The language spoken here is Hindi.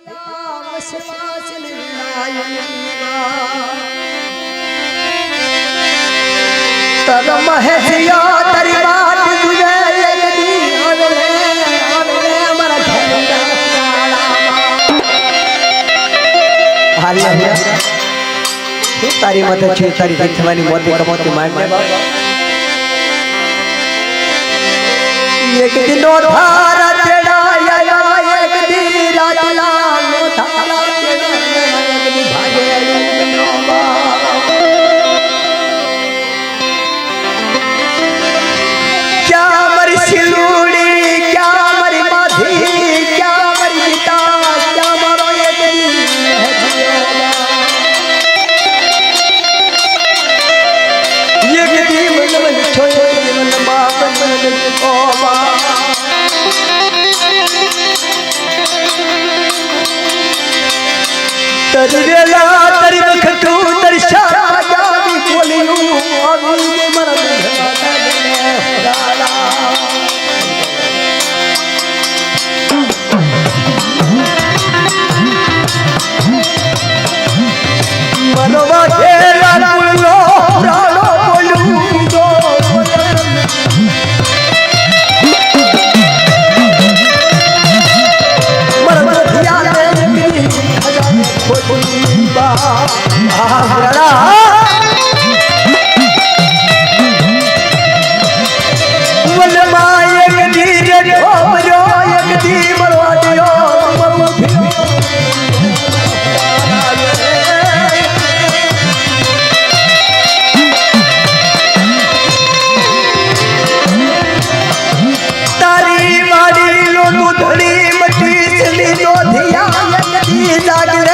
तर महेशिया तारी बात तुझे एक दी आवे मारा झंडा हाल तारी मत छे तारी दिखवानी मोती कमोती मांडने बाबा एक दिन धारा चढ़ाया एक दिन राजला धारा एक दिन भागे क्या मरी सिलूड़ी क्या मरी माधी क्या मरी गीता क्या मारो एक दिन मन छोड़े मन बाप मन ओबा तरी वेला तरी बखतू तरी शारा जादी बोलियो आवी मन मनवा घेरा पुलो राणो बोलू दो मरदिया ने खजाने खोली बा आगरा मन माए एक धीरे ठोमरो एक धी मरवा दियो तारी मारी लो दूधड़ी मटी सिली लो धिया एक धी जागरे